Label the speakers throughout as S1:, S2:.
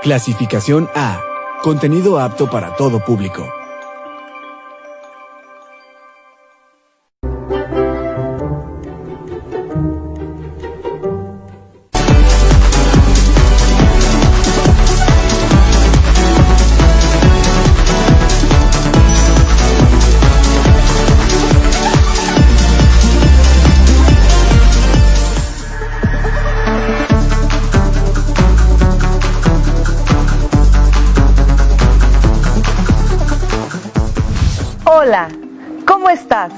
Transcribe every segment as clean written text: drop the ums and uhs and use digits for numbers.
S1: Clasificación A. Contenido apto para todo público.
S2: Hola, ¿cómo estás?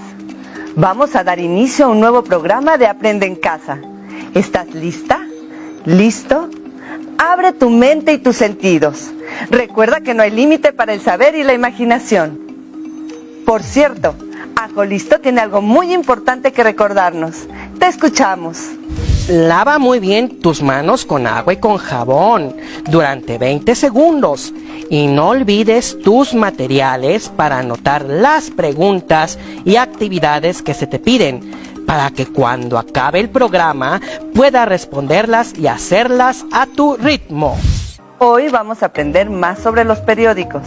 S2: Vamos a dar inicio a un nuevo programa de Aprende en Casa. ¿Estás lista? ¿Listo? Abre tu mente y tus sentidos. Recuerda que no hay límite para el saber y la imaginación. Por cierto, Ajo Listo tiene algo muy importante que recordarnos. Te escuchamos.
S3: Lava muy bien tus manos con agua y con jabón durante 20 segundos. Y no olvides tus materiales para anotar las preguntas y actividades que se te piden, para que cuando acabe el programa puedas responderlas y hacerlas a tu ritmo.
S2: Hoy vamos a aprender más sobre los periódicos.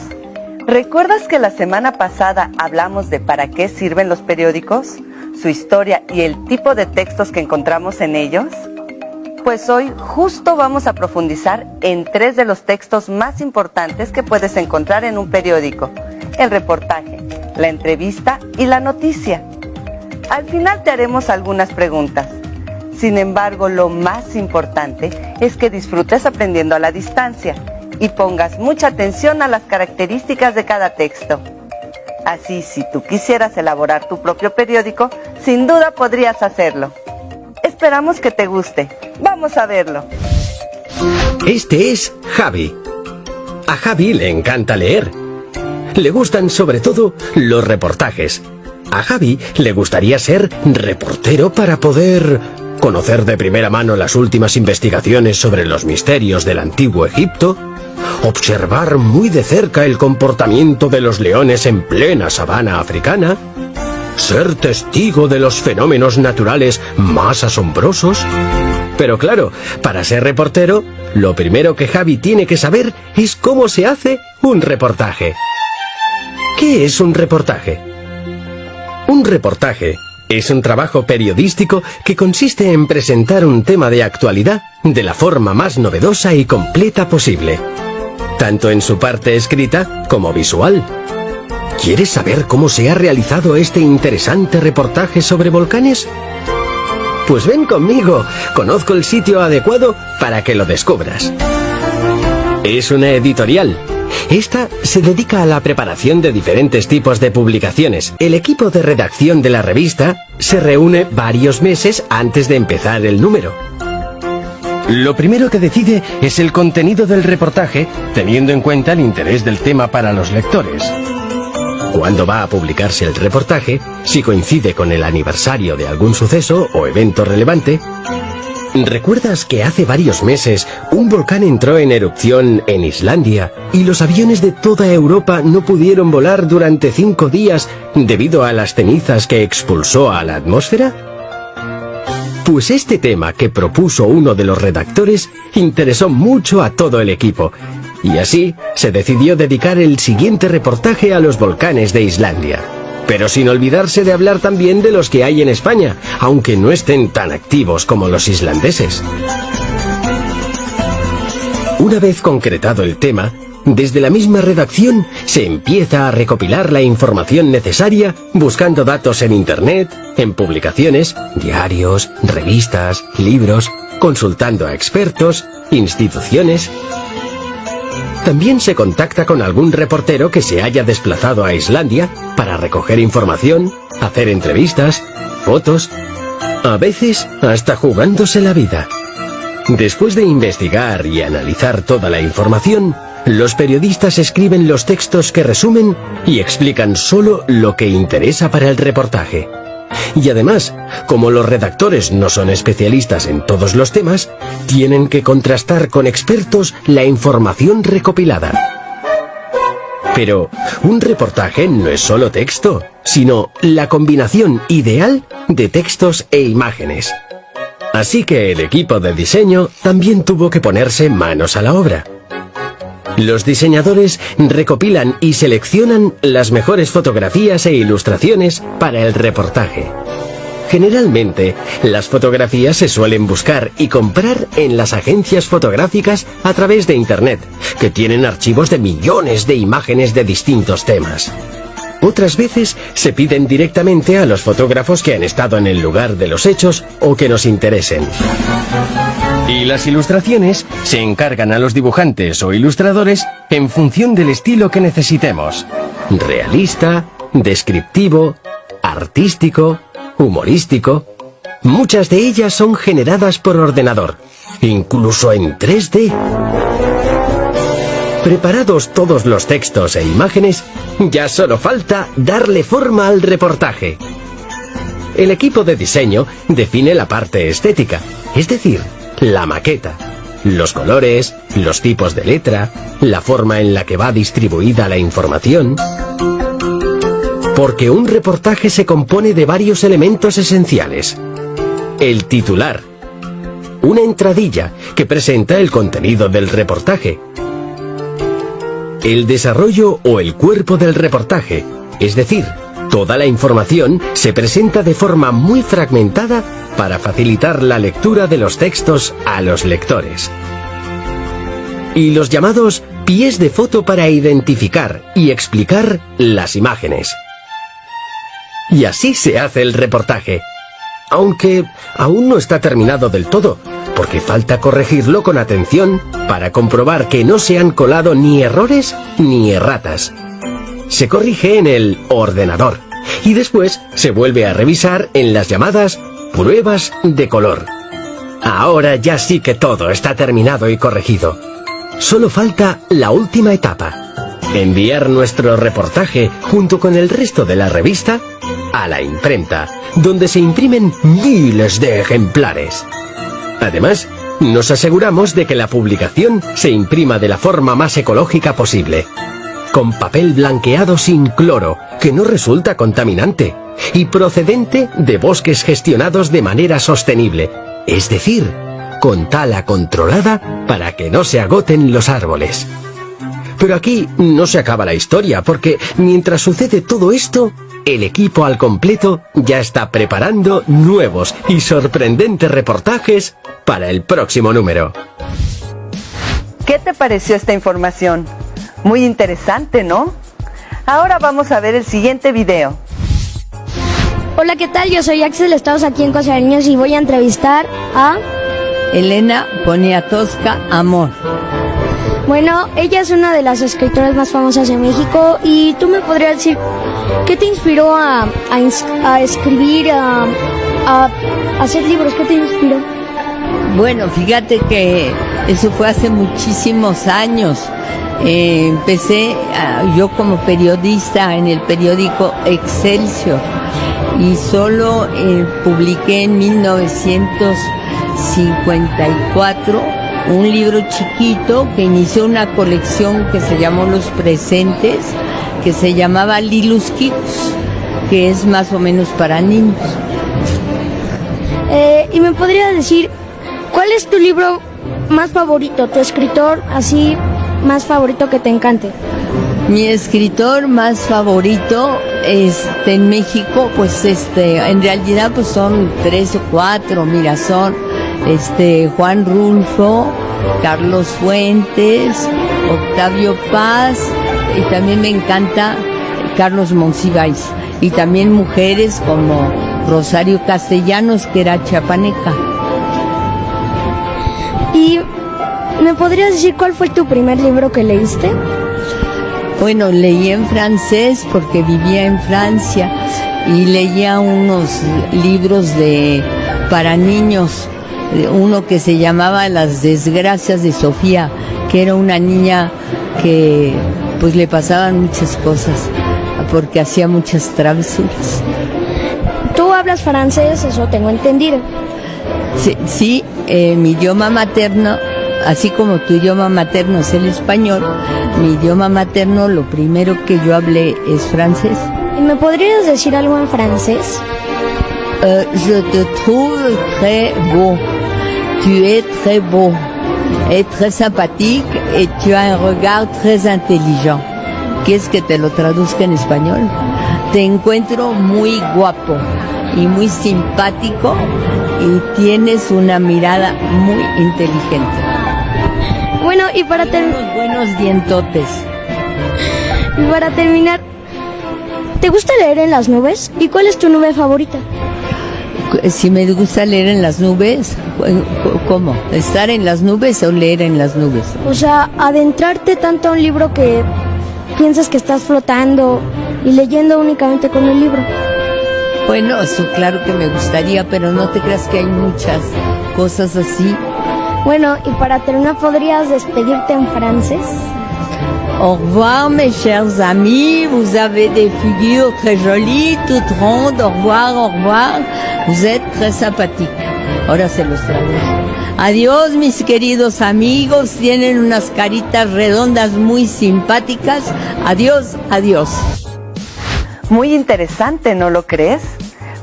S2: ¿Recuerdas que la semana pasada hablamos de para qué sirven los periódicos, su historia y el tipo de textos que encontramos en ellos? Pues hoy justo vamos a profundizar en 3 de los textos más importantes que puedes encontrar en un periódico: el reportaje, la entrevista y la noticia. Al final te haremos algunas preguntas. Sin embargo, lo más importante es que disfrutes aprendiendo a la distancia y pongas mucha atención a las características de cada texto. Así, si tú quisieras elaborar tu propio periódico, sin duda podrías hacerlo. Esperamos que te guste. Vamos a verlo.
S4: Este es Javi. A Javi le encanta leer. Le gustan sobre todo los reportajes. A Javi le gustaría ser reportero para poder conocer de primera mano las últimas investigaciones sobre los misterios del antiguo Egipto, observar muy de cerca el comportamiento de los leones en plena sabana africana, ser testigo de los fenómenos naturales más asombrosos. Pero claro, para ser reportero, lo primero que Javi tiene que saber es cómo se hace un reportaje. ¿Qué es un reportaje? Un reportaje es un trabajo periodístico que consiste en presentar un tema de actualidad de la forma más novedosa y completa posible, tanto en su parte escrita como visual. ¿Quieres saber cómo se ha realizado este interesante reportaje sobre volcanes? Pues ven conmigo, conozco el sitio adecuado para que lo descubras. Es una editorial. Esta se dedica a la preparación de diferentes tipos de publicaciones. El equipo de redacción de la revista se reúne varios meses antes de empezar el número. Lo primero que decide es el contenido del reportaje, teniendo en cuenta el interés del tema para los lectores. ¿Cuándo va a publicarse el reportaje? Si coincide con el aniversario de algún suceso o evento relevante. ¿Recuerdas que hace varios meses un volcán entró en erupción en Islandia y los aviones de toda Europa no pudieron volar durante 5 días debido a las cenizas que expulsó a la atmósfera? Pues este tema que propuso uno de los redactores interesó mucho a todo el equipo, y así se decidió dedicar el siguiente reportaje a los volcanes de Islandia. Pero sin olvidarse de hablar también de los que hay en España, aunque no estén tan activos como los islandeses. Una vez concretado el tema, desde la misma redacción se empieza a recopilar la información necesaria buscando datos en Internet, en publicaciones, diarios, revistas, libros, consultando a expertos, instituciones. También se contacta con algún reportero que se haya desplazado a Islandia para recoger información, hacer entrevistas, fotos, a veces hasta jugándose la vida. Después de investigar y analizar toda la información, los periodistas escriben los textos que resumen y explican solo lo que interesa para el reportaje. Y además, como los redactores no son especialistas en todos los temas, tienen que contrastar con expertos la información recopilada. Pero un reportaje no es solo texto, sino la combinación ideal de textos e imágenes. Así que el equipo de diseño también tuvo que ponerse manos a la obra. Los diseñadores recopilan y seleccionan las mejores fotografías e ilustraciones para el reportaje. Generalmente, las fotografías se suelen buscar y comprar en las agencias fotográficas a través de Internet, que tienen archivos de millones de imágenes de distintos temas. Otras veces se piden directamente a los fotógrafos que han estado en el lugar de los hechos o que nos interesen. Y las ilustraciones se encargan a los dibujantes o ilustradores en función del estilo que necesitemos: realista, descriptivo, artístico, humorístico. Muchas de ellas son generadas por ordenador, incluso en 3D. Preparados todos los textos e imágenes, ya solo falta darle forma al reportaje. El equipo de diseño define la parte estética, es decir, la maqueta, los colores, los tipos de letra, la forma en la que va distribuida la información. Porque un reportaje se compone de varios elementos esenciales. El titular, una entradilla que presenta el contenido del reportaje. El desarrollo o el cuerpo del reportaje, es decir, toda la información se presenta de forma muy fragmentada para facilitar la lectura de los textos a los lectores. Y los llamados pies de foto para identificar y explicar las imágenes. Y así se hace el reportaje, aunque aún no está terminado del todo, porque falta corregirlo con atención para comprobar que no se han colado ni errores ni erratas. Se corrige en el ordenador y después se vuelve a revisar en las llamadas pruebas de color. Ahora ya sí que todo está terminado y corregido. Solo falta la última etapa: enviar nuestro reportaje junto con el resto de la revista a la imprenta, donde se imprimen miles de ejemplares. Además, nos aseguramos de que la publicación se imprima de la forma más ecológica posible, con papel blanqueado sin cloro, que no resulta contaminante, y procedente de bosques gestionados de manera sostenible, es decir, con tala controlada para que no se agoten los árboles. Pero aquí no se acaba la historia, porque mientras sucede todo esto, el equipo al completo ya está preparando nuevos y sorprendentes reportajes para el próximo número.
S2: ¿Qué te pareció esta información? Muy interesante, ¿no? Ahora vamos a ver el siguiente video.
S5: Hola, ¿qué tal? Yo soy Axel, estamos aquí en Cosareños y voy a entrevistar a...
S6: Elena Poniatowska Amor.
S5: Bueno, ella es una de las escritoras más famosas de México y tú me podrías decir, ¿qué te inspiró a escribir, a hacer libros? ¿Qué te inspiró?
S6: Bueno, fíjate que eso fue hace muchísimos años. Empecé yo como periodista en el periódico Excelsior y solo publiqué en 1954 un libro chiquito que inició una colección que se llamó Los Presentes, que se llamaba Lilus Kids, que es más o menos para niños.
S5: ¿Y me podrías decir, cuál es tu libro más favorito, tu escritor así más favorito que te encante?
S6: Mi escritor más favorito en México, pues en realidad pues son 3 o 4, mira, son Juan Rulfo, Carlos Fuentes, Octavio Paz, y también me encanta Carlos Monsiváis, y también mujeres como Rosario Castellanos, que era chiapaneca.
S5: ¿Y me podrías decir cuál fue tu primer libro que leíste?
S6: Bueno, leí en francés porque vivía en Francia y leía unos libros para niños, uno que se llamaba Las desgracias de Sofía, que era una niña que pues le pasaban muchas cosas porque hacía muchas travesuras.
S5: ¿Tú hablas francés? Eso tengo entendido.
S6: Sí, mi idioma materno, así como tu idioma materno es el español, mi idioma materno, lo primero que yo hablé es francés.
S5: ¿Y me podrías decir algo en francés?
S6: Je te trouve très beau. Tu es très beau. est très sympathique et tu as un regard très intelligent. ¿Quieres que te lo traduzca en español? Te encuentro muy guapo y muy simpático y tienes una mirada muy inteligente.
S5: Bueno, y para
S6: Unos buenos dientotes.
S5: terminar, ¿te gusta leer en las nubes? ¿Y cuál es tu nube favorita?
S6: Si me gusta leer en las nubes, ¿cómo? ¿Estar en las nubes o leer en las nubes?
S5: O sea, adentrarte tanto a un libro que piensas que estás flotando y leyendo únicamente con el libro.
S6: Bueno, eso claro que me gustaría, pero no te creas que hay muchas cosas así.
S5: Bueno, y para terminar, ¿podrías despedirte en francés?
S6: Au revoir mes chers amis, vous avez des figures très jolies, toutes rondes, au revoir, vous êtes très sympathiques. Ahora se los traduzco. Adiós mis queridos amigos, tienen unas caritas redondas muy simpáticas. Adiós, adiós.
S2: Muy interesante, ¿no lo crees?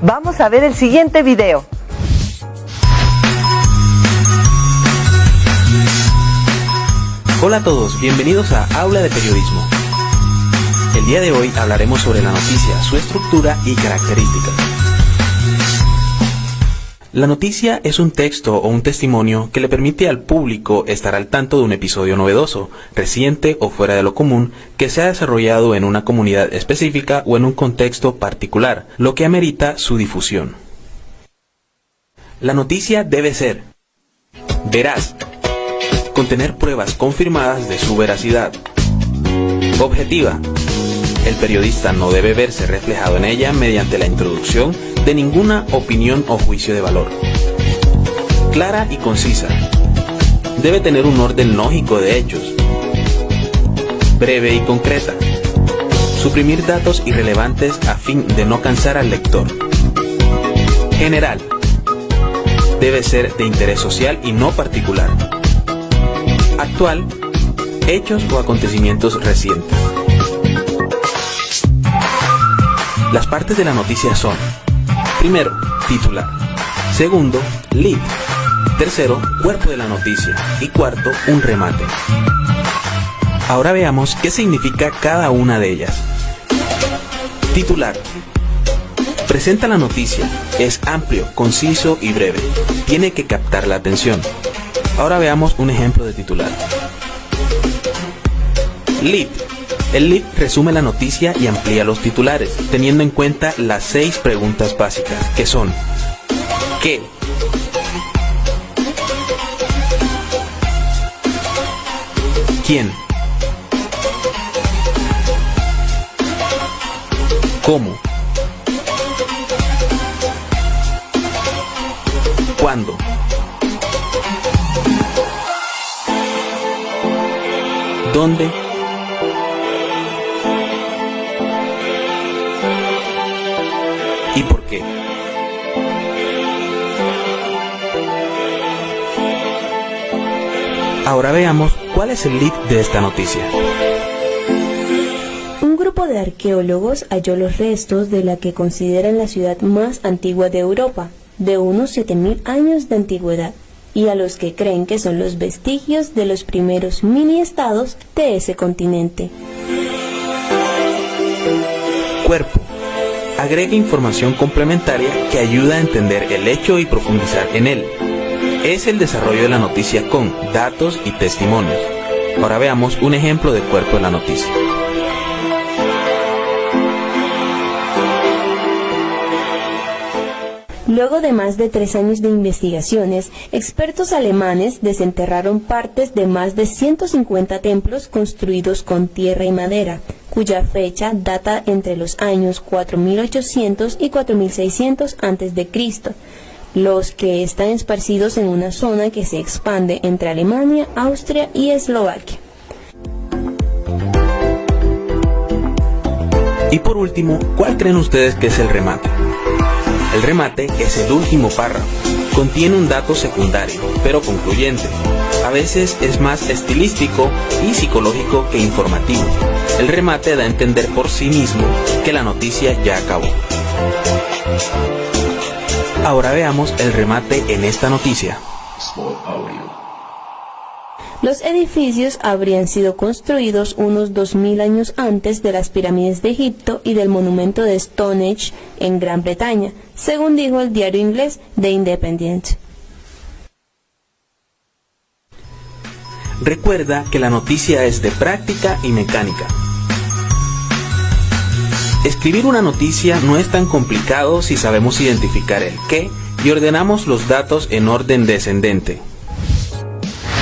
S2: Vamos a ver el siguiente video.
S7: Hola a todos, bienvenidos a Aula de Periodismo. El día de hoy hablaremos sobre la noticia, su estructura y características. La noticia es un texto o un testimonio que le permite al público estar al tanto de un episodio novedoso, reciente o fuera de lo común, que se ha desarrollado en una comunidad específica o en un contexto particular, lo que amerita su difusión. La noticia debe ser veraz, contener pruebas confirmadas de su veracidad, objetiva. El periodista no debe verse reflejado en ella mediante la introducción de ninguna opinión o juicio de valor. Clara y concisa. Debe tener un orden lógico de hechos. Breve y concreta. Suprimir datos irrelevantes a fin de no cansar al lector. General. Debe ser de interés social y no particular. Actual. Hechos o acontecimientos recientes. Las partes de la noticia son: primero, titular; segundo, lead; tercero, cuerpo de la noticia; y cuarto, un remate. Ahora veamos qué significa cada una de ellas. Titular. Presenta la noticia, es amplio, conciso y breve. Tiene que captar la atención. Ahora veamos un ejemplo de titular. Lead. El lead resume la noticia y amplía los titulares, teniendo en cuenta las 6 preguntas básicas, que son: ¿qué? ¿Quién? ¿Cómo? ¿Cuándo? ¿Dónde? ¿Y por qué? Ahora veamos cuál es el lead de esta noticia.
S8: Un grupo de arqueólogos halló los restos de la que consideran la ciudad más antigua de Europa, de unos 7000 años de antigüedad, y a los que creen que son los vestigios de los primeros mini-estados de ese continente.
S7: Cuerpo. Agrega información complementaria que ayuda a entender el hecho y profundizar en él. Es el desarrollo de la noticia con datos y testimonios. Ahora veamos un ejemplo de cuerpo de la noticia.
S8: Luego de más de 3 años de investigaciones, expertos alemanes desenterraron partes de más de 150 templos construidos con tierra y madera, cuya fecha data entre los años 4800 y 4600 a.C., los que están esparcidos en una zona que se expande entre Alemania, Austria y Eslovaquia.
S7: Y por último, ¿cuál creen ustedes que es el remate? El remate es el último párrafo. Contiene un dato secundario, pero concluyente. A veces es más estilístico y psicológico que informativo. El remate da a entender por sí mismo que la noticia ya acabó. Ahora veamos el remate en esta noticia.
S8: Los edificios habrían sido construidos unos 2000 años antes de las pirámides de Egipto y del monumento de Stonehenge en Gran Bretaña, según dijo el diario inglés The Independent.
S7: Recuerda que la noticia es de práctica y mecánica. Escribir una noticia no es tan complicado si sabemos identificar el qué y ordenamos los datos en orden descendente.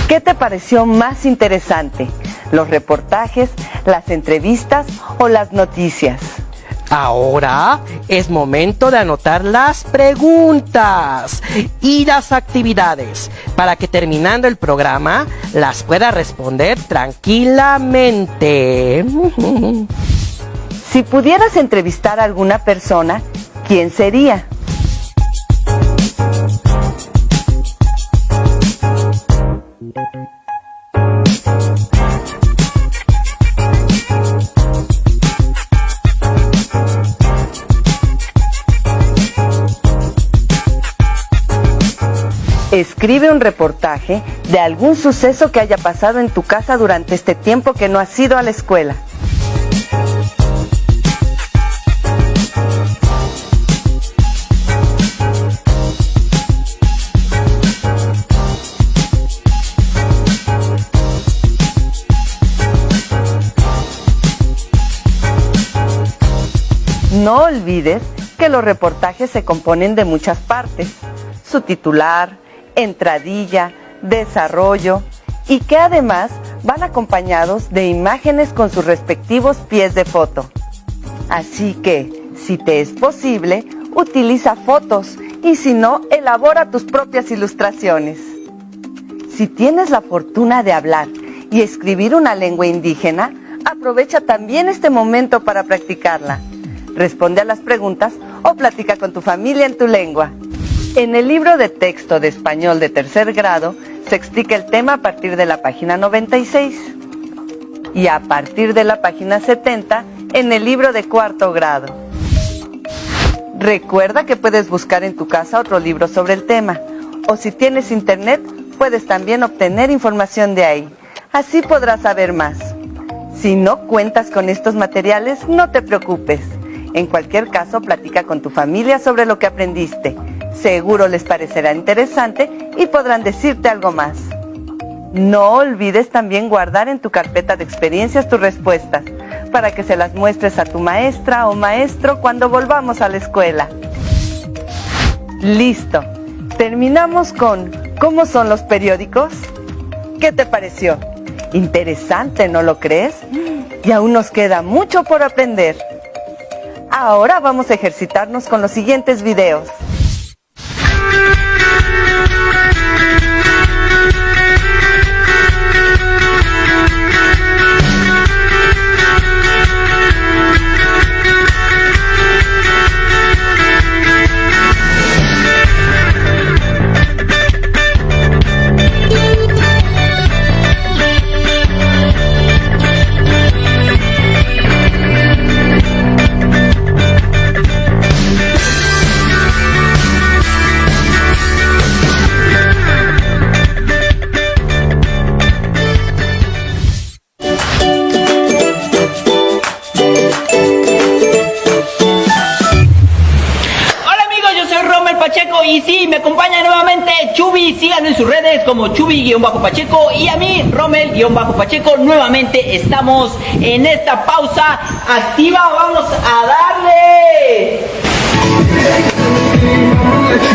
S2: ¿Qué te pareció más interesante? ¿Los reportajes, las entrevistas o las noticias?
S3: Ahora es momento de anotar las preguntas y las actividades para que terminando el programa las pueda responder tranquilamente.
S2: Si pudieras entrevistar a alguna persona, ¿quién sería? Escribe un reportaje de algún suceso que haya pasado en tu casa durante este tiempo que no has ido a la escuela. No olvides que los reportajes se componen de muchas partes: su titular, entradilla, desarrollo, y que además van acompañados de imágenes con sus respectivos pies de foto. Así que, si te es posible, utiliza fotos y si no, elabora tus propias ilustraciones. Si tienes la fortuna de hablar y escribir una lengua indígena, aprovecha también este momento para practicarla. Responde a las preguntas o platica con tu familia en tu lengua. En el libro de texto de español de tercer grado se explica el tema a partir de la página 96 y a partir de la página 70 en el libro de cuarto grado. Recuerda que puedes buscar en tu casa otro libro sobre el tema, o si tienes internet puedes también obtener información de ahí. Así podrás saber más. Si no cuentas con estos materiales, no te preocupes. En cualquier caso, platica con tu familia sobre lo que aprendiste. Seguro les parecerá interesante y podrán decirte algo más. No olvides también guardar en tu carpeta de experiencias tus respuestas, para que se las muestres a tu maestra o maestro cuando volvamos a la escuela. Listo. Terminamos con ¿cómo son los periódicos? ¿Qué te pareció? Interesante, ¿no lo crees? Y aún nos queda mucho por aprender. Ahora vamos a ejercitarnos con los siguientes videos.
S9: Y sí, me acompaña nuevamente Chubi. Síganme en sus redes como Chubi-Pacheco y a mí, Rommel-Pacheco. Nuevamente estamos en esta pausa activa. ¡Vamos a darle!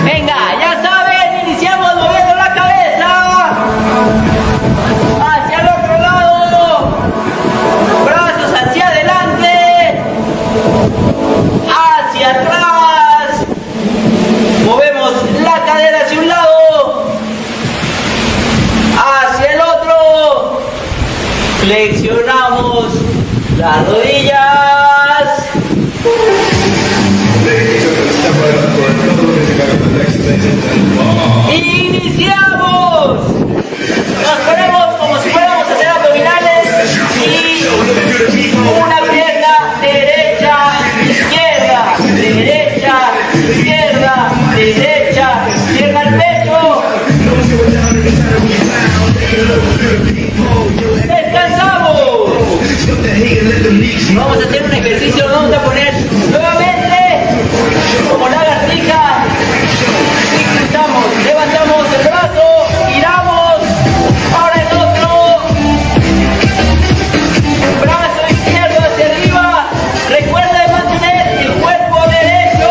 S9: Venga, ya saben, iniciamos moviendo la cabeza hacia el otro lado, brazos hacia adelante, hacia atrás. Movemos la cadera hacia un lado, hacia el otro, flexionamos las rodillas, iniciamos, nos ponemos como si fuéramos a hacer abdominales y una pierna derecha, izquierda, derecha, izquierda, derecha, cierra el pecho. Descansamos. Vamos a hacer un ejercicio, nos vamos a poner nuevamente como lagartija. Inclinamos, levantamos el brazo, giramos. Ahora el otro. Brazo izquierdo hacia arriba. Recuerda de mantener el cuerpo derecho,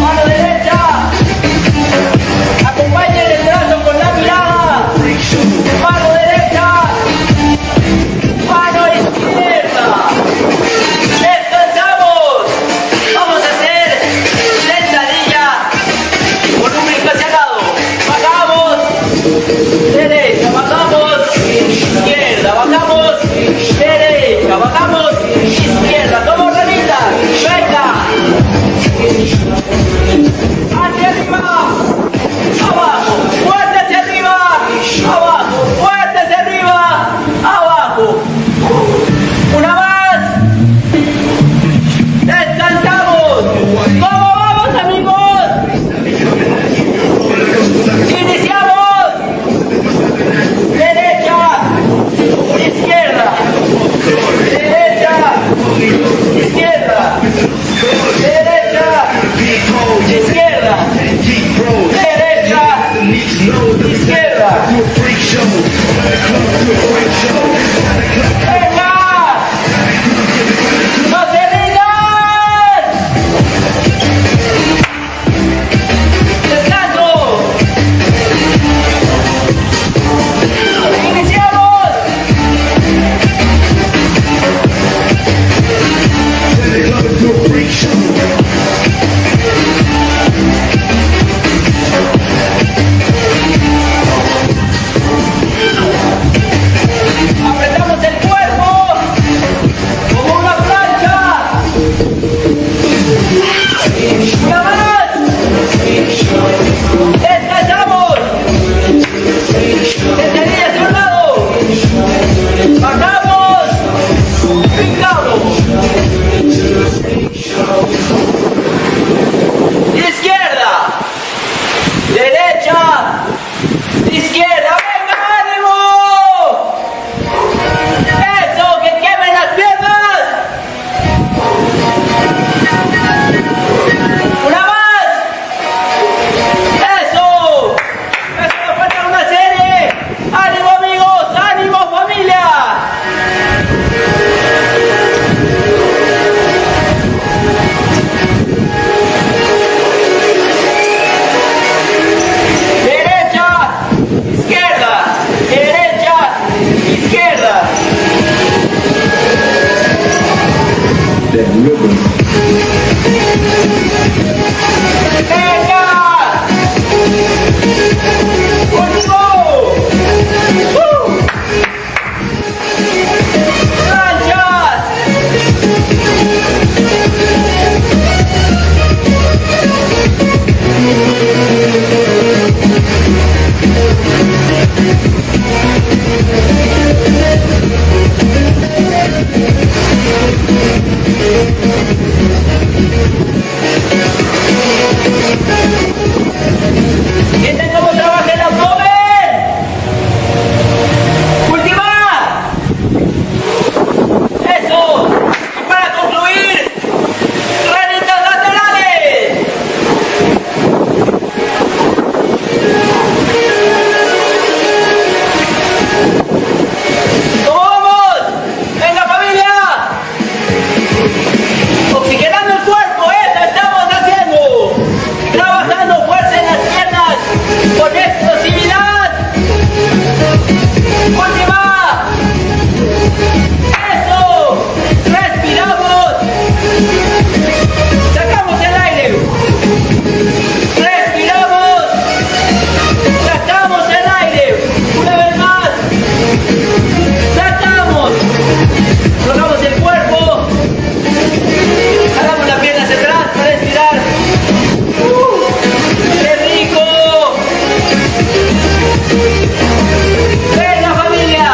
S9: mano derecha. Acompañen el brazo con la mirada. Mano derecha. Mano izquierda. Descansamos. Vamos a hacer sentadilla con un brinco hacia el lado. Bajamos. Derecha, bajamos. Izquierda, bajamos. Derecha, bajamos. Izquierda. Como ranita. Venga. Hacia arriba. Abajo. Fuerte hacia arriba. Abajo. Fuerte hacia arriba. Abajo. Una más. Descansamos. ¿Cómo vamos, amigos? Iniciamos. Derecha. Izquierda. Derecha. Izquierda. Derecha. Izquierda. Derecha. Izquierda. ¡Venga! ¡No se rindan! ¡Descanso! ¡Iniciamos! Apretamos el cuerpo como una plancha. Una más. Descansamos. Sentadilla hacia un lado. Bajamos. Brincamos. Izquierda. Derecha. Izquierda. ¡Venga, ánimo! ¡Eso! ¡Que quemen las piernas! ¡Una más! ¡Eso! ¡Eso nos falta una serie! ¡Ánimo, amigos! ¡Ánimo, familia! Derecha, izquierda, derecha, izquierda. ¡Venga! ¡Último! ¡Planchas! ¿Sienten cómo trabaja el abdomen? ¡Última! ¡Eso! Y para concluir, ranitas laterales. ¿Cómo vamos? ¡Venga, familia! Oxigenando el cuerpo, eso estamos haciendo. Trabajando fuerza en las piernas con explosividad. Última. Eso. Respiramos. Sacamos el aire. Respiramos. Sacamos el aire. Una vez más. Sacamos. Tocamos el cuerpo. Jalamos las piernas hacia atrás para estirar. ¡Qué rico! Venga, familia,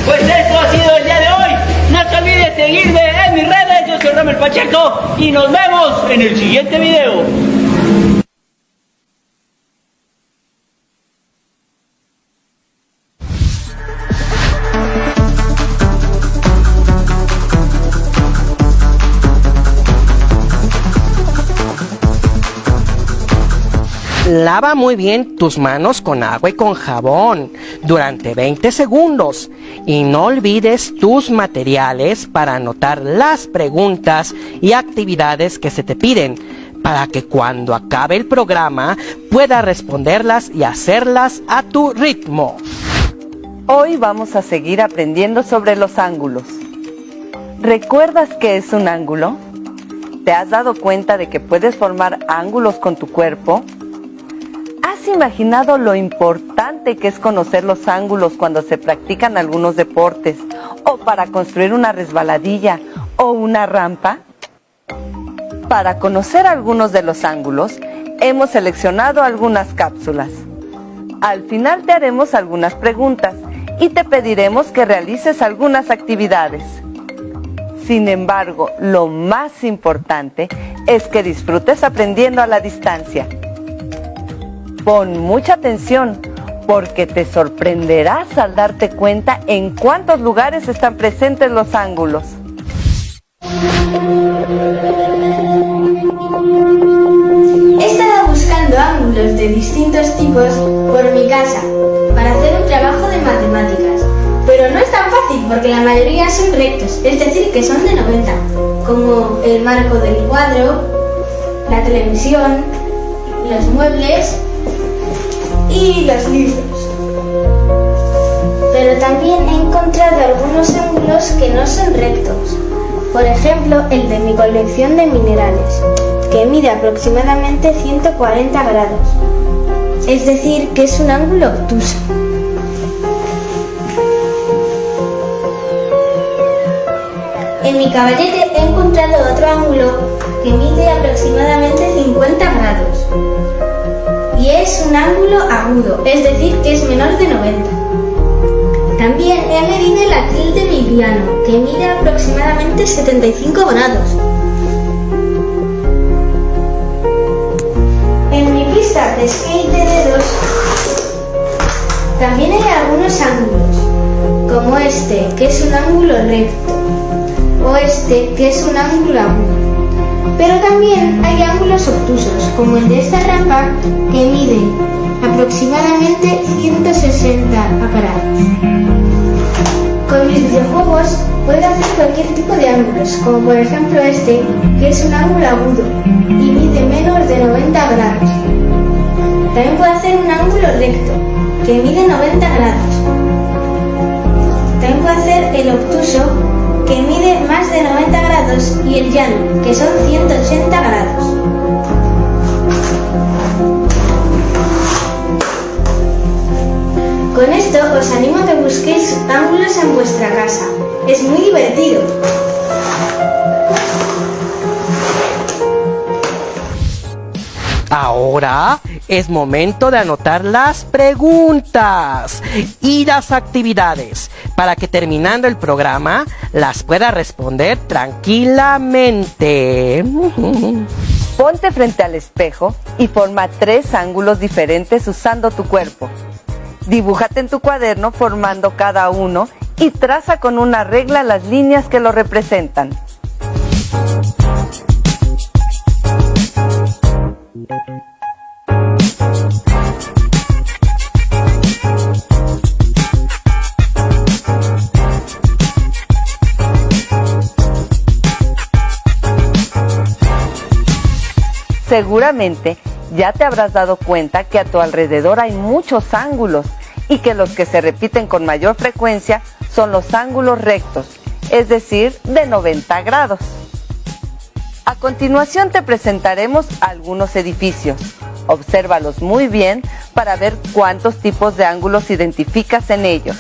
S9: pues eso ha sido el día de hoy. No te olvides seguirme en mis redes. Yo soy Rommel Pacheco y nos vemos en el siguiente video.
S3: Lava muy bien tus manos con agua y con jabón durante 20 segundos y no olvides tus materiales para anotar las preguntas y actividades que se te piden para que cuando acabe el programa puedas responderlas y hacerlas a tu ritmo.
S2: Hoy vamos a seguir aprendiendo sobre los ángulos. ¿Recuerdas qué es un ángulo? ¿Te has dado cuenta de que puedes formar ángulos con tu cuerpo? ¿Has imaginado lo importante que es conocer los ángulos cuando se practican algunos deportes o para construir una resbaladilla o una rampa? Para conocer algunos de los ángulos, hemos seleccionado algunas cápsulas. Al final te haremos algunas preguntas y te pediremos que realices algunas actividades. Sin embargo, lo más importante es que disfrutes aprendiendo a la distancia. Pon mucha atención porque te sorprenderás al darte cuenta en cuántos lugares están presentes los ángulos.
S10: He estado buscando ángulos de distintos tipos por mi casa para hacer un trabajo de matemáticas, pero no es tan fácil porque la mayoría son rectos, es decir, que son de 90, como el marco del cuadro, la televisión, los muebles y los libros. Pero también he encontrado algunos ángulos que no son rectos. Por ejemplo, el de mi colección de minerales, que mide aproximadamente 140 grados. Es decir, que es un ángulo obtuso. En mi caballete he encontrado otro ángulo que mide aproximadamente 50 grados. Y es un ángulo agudo, es decir, que es menor de 90. También he medido el atril de mi piano, que mide aproximadamente 75 grados. En mi pista de skate de dedos también hay algunos ángulos, como este, que es un ángulo recto, o este, que es un ángulo agudo. Pero también hay ángulos obtusos, como el de esta rampa, que mide aproximadamente 160 grados. Con mis videojuegos puedo hacer cualquier tipo de ángulos, como por ejemplo este, que es un ángulo agudo y mide menos de 90 grados. También puedo hacer un ángulo recto, que mide 90 grados. También puedo hacer el obtuso, que mide más de 90 grados, y el llano, que son 180 grados. Con esto os animo a que busquéis ángulos en vuestra casa. Es muy divertido.
S3: Ahora es momento de anotar las preguntas y las actividades para que terminando el programa las puedas responder tranquilamente.
S2: Ponte frente al espejo y forma 3 ángulos diferentes usando tu cuerpo. Dibújate en tu cuaderno formando cada uno y traza con una regla las líneas que lo representan. Seguramente ya te habrás dado cuenta que a tu alrededor hay muchos ángulos y que los que se repiten con mayor frecuencia son los ángulos rectos, es decir, de 90 grados. A continuación te presentaremos algunos edificios. Obsérvalos muy bien para ver cuántos tipos de ángulos identificas en ellos.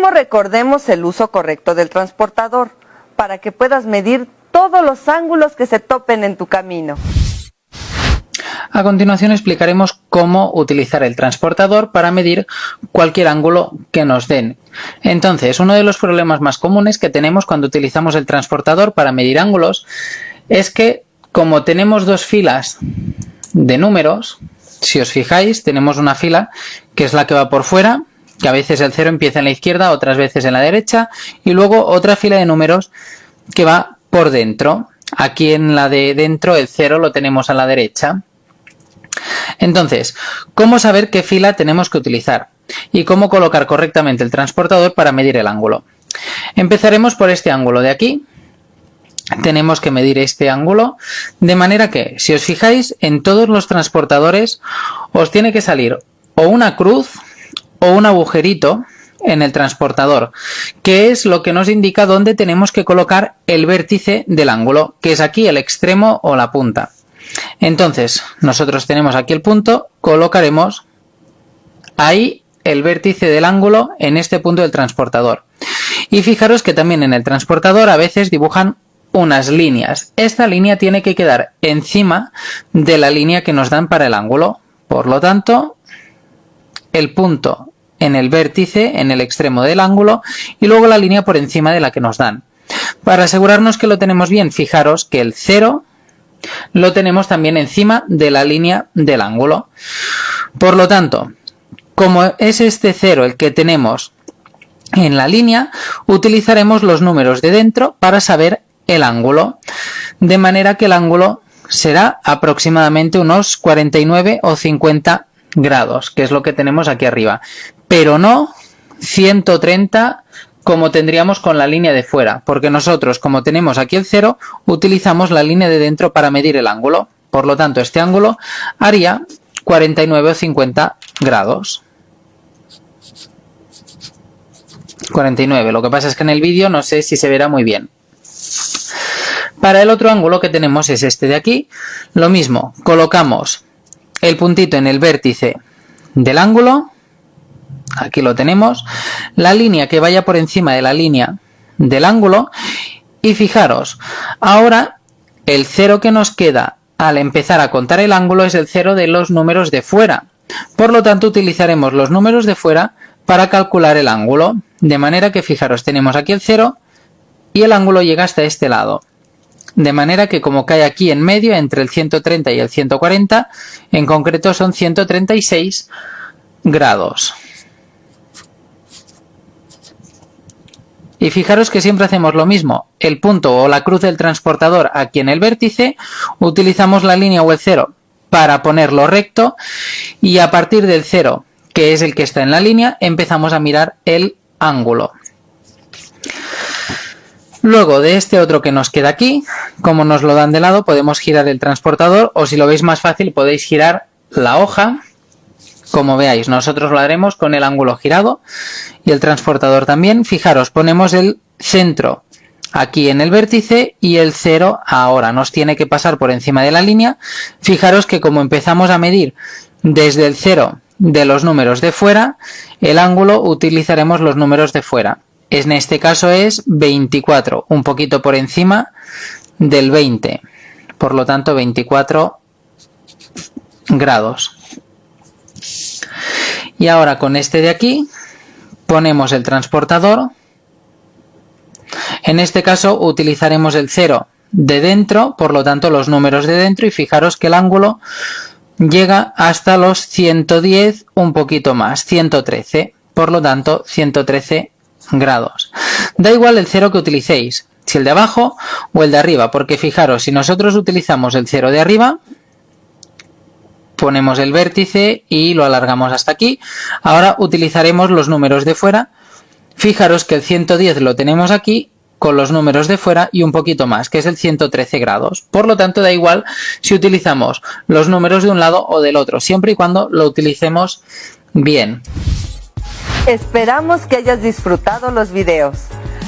S2: último, recordemos el uso correcto del transportador para que puedas medir todos los ángulos que se topen en tu camino.
S11: A continuación explicaremos cómo utilizar el transportador para medir cualquier ángulo que nos den. Entonces, uno de los problemas más comunes que tenemos cuando utilizamos el transportador para medir ángulos es que, como tenemos dos filas de números, si os fijáis, tenemos una fila que es la que va por fuera, que a veces el 0 empieza en la izquierda, otras veces en la derecha, y luego otra fila de números que va por dentro. Aquí en la de dentro el 0 lo tenemos a la derecha. Entonces, ¿cómo saber qué fila tenemos que utilizar? Y cómo colocar correctamente el transportador para medir el ángulo. Empezaremos por este ángulo de aquí. Tenemos que medir este ángulo, de manera que, si os fijáis, en todos los transportadores os tiene que salir o una cruz o un agujerito en el transportador, que es lo que nos indica dónde tenemos que colocar el vértice del ángulo, que es aquí el extremo o la punta. Entonces, nosotros tenemos aquí el punto, colocaremos ahí el vértice del ángulo en este punto del transportador. Y fijaros que también en el transportador a veces dibujan unas líneas. Esta línea tiene que quedar encima de la línea que nos dan para el ángulo. Por lo tanto, el punto en el vértice, en el extremo del ángulo, y luego la línea por encima de la que nos dan. Para asegurarnos que lo tenemos bien, fijaros que el 0 lo tenemos también encima de la línea del ángulo. Por lo tanto, como es este 0 el que tenemos en la línea, utilizaremos los números de dentro para saber el ángulo, de manera que el ángulo será aproximadamente unos 49 o 50 grados, que es lo que tenemos aquí arriba, pero no 130 como tendríamos con la línea de fuera, porque nosotros, como tenemos aquí el 0, utilizamos la línea de dentro para medir el ángulo. Por lo tanto, este ángulo haría 49 o 50 grados. 49, lo que pasa es que en el vídeo no sé si se verá muy bien. Para el otro ángulo que tenemos es este de aquí. Lo mismo, colocamos el puntito en el vértice del ángulo. Aquí lo tenemos. La línea que vaya por encima de la línea del ángulo. Y fijaros, ahora el 0 que nos queda al empezar a contar el ángulo es el 0 de los números de fuera. Por lo tanto, utilizaremos los números de fuera para calcular el ángulo. De manera que, fijaros, tenemos aquí el 0 y el ángulo llega hasta este lado. De manera que, como cae aquí en medio, entre el 130 y el 140, en concreto son 136 grados. Y fijaros que siempre hacemos lo mismo. El punto o la cruz del transportador aquí en el vértice, utilizamos la línea o el 0 para ponerlo recto, y a partir del 0, que es el que está en la línea, empezamos a mirar el ángulo. Luego de este otro que nos queda aquí, como nos lo dan de lado, podemos girar el transportador, o si lo veis más fácil podéis girar la hoja. Como veáis, nosotros lo haremos con el ángulo girado y el transportador también. Fijaros, ponemos el centro aquí en el vértice y el 0 ahora. Nos tiene que pasar por encima de la línea. Fijaros que como empezamos a medir desde el 0 de los números de fuera, el ángulo utilizaremos los números de fuera. En este caso es 24, un poquito por encima del 20. Por lo tanto, 24 grados. Y ahora con este de aquí ponemos el transportador. En este caso utilizaremos el 0 de dentro, por lo tanto los números de dentro, y fijaros que el ángulo llega hasta los 110, un poquito más, 113, por lo tanto 113 grados. Da igual el 0 que utilicéis, si el de abajo o el de arriba, porque fijaros, si nosotros utilizamos el 0 de arriba, ponemos el vértice y lo alargamos hasta aquí. Ahora utilizaremos los números de fuera. Fijaros que el 110 lo tenemos aquí con los números de fuera y un poquito más, que es el 113 grados. Por lo tanto, da igual si utilizamos los números de un lado o del otro, siempre y cuando lo utilicemos bien.
S2: Esperamos que hayas disfrutado los videos.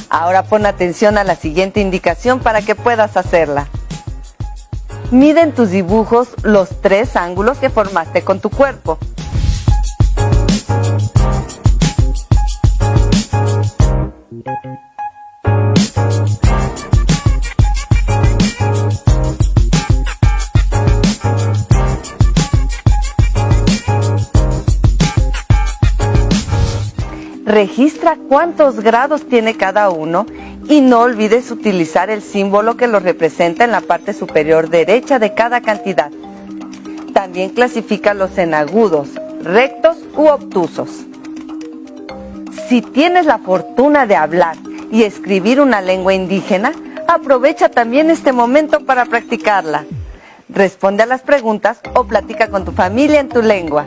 S2: Ahora pon atención a la siguiente indicación para que puedas hacerla. Mide en tus dibujos los 3 ángulos que formaste con tu cuerpo. Registra cuántos grados tiene cada uno y no olvides utilizar el símbolo que los representa en la parte superior derecha de cada cantidad. También clasifícalos en agudos, rectos u obtusos. Si tienes la fortuna de hablar y escribir una lengua indígena, aprovecha también este momento para practicarla. Responde a las preguntas o platica con tu familia en tu lengua.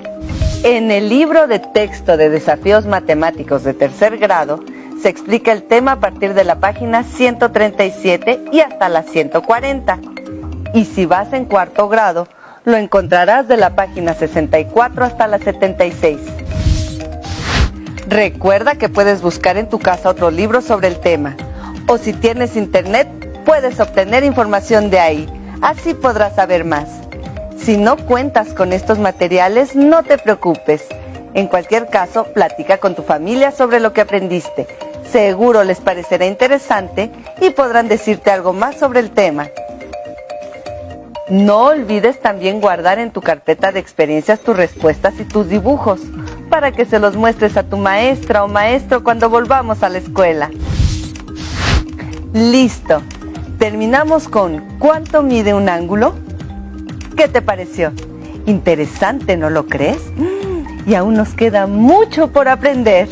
S2: En el libro de texto de desafíos matemáticos de tercer grado, se explica el tema a partir de la página 137 y hasta la 140. Y si vas en cuarto grado, lo encontrarás de la página 64 hasta la 76. Recuerda que puedes buscar en tu casa otro libro sobre el tema. O si tienes internet, puedes obtener información de ahí. Así podrás saber más. Si no cuentas con estos materiales, no te preocupes. En cualquier caso, platica con tu familia sobre lo que aprendiste. Seguro les parecerá interesante y podrán decirte algo más sobre el tema. No olvides también guardar en tu carpeta de experiencias tus respuestas y tus dibujos, para que se los muestres a tu maestra o maestro cuando volvamos a la escuela. ¡Listo! Terminamos con ¿cuánto mide un ángulo? ¿Qué te pareció? Interesante, ¿no lo crees? Y aún nos queda mucho por aprender.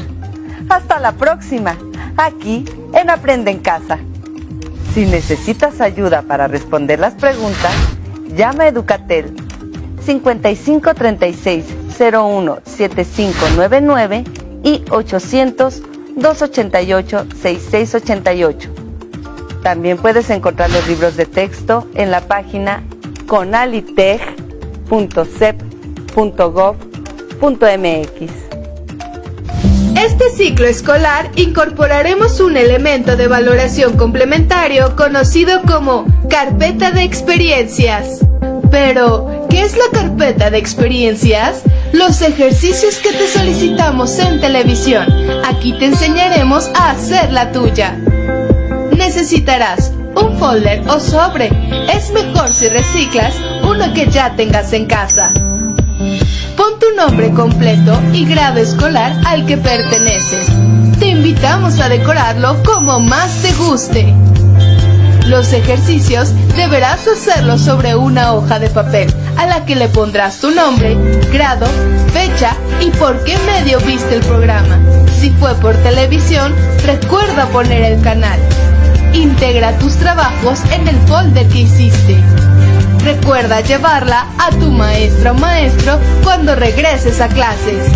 S2: Hasta la próxima, aquí en Aprende en Casa. Si necesitas ayuda para responder las preguntas, llama a Educatel 55 36 01 7599 y 800 288 6688. También puedes encontrar los libros de texto en la página conalitech.cep.gov.mx.
S12: Este ciclo escolar incorporaremos un elemento de valoración complementario conocido como carpeta de experiencias. Pero, ¿qué es la carpeta de experiencias? Los ejercicios que te solicitamos en televisión. Aquí te enseñaremos a hacer la tuya. Necesitarás un folder o sobre. Es mejor si reciclas uno que ya tengas en casa. Pon tu nombre completo y grado escolar al que perteneces. Te invitamos a decorarlo como más te guste. Los ejercicios deberás hacerlos sobre una hoja de papel, a la que le pondrás tu nombre, grado, fecha y por qué medio viste el programa. Si fue por televisión, recuerda poner el canal. Integra tus trabajos en el folder que hiciste. Recuerda llevarla a tu maestra o maestro cuando regreses a clases.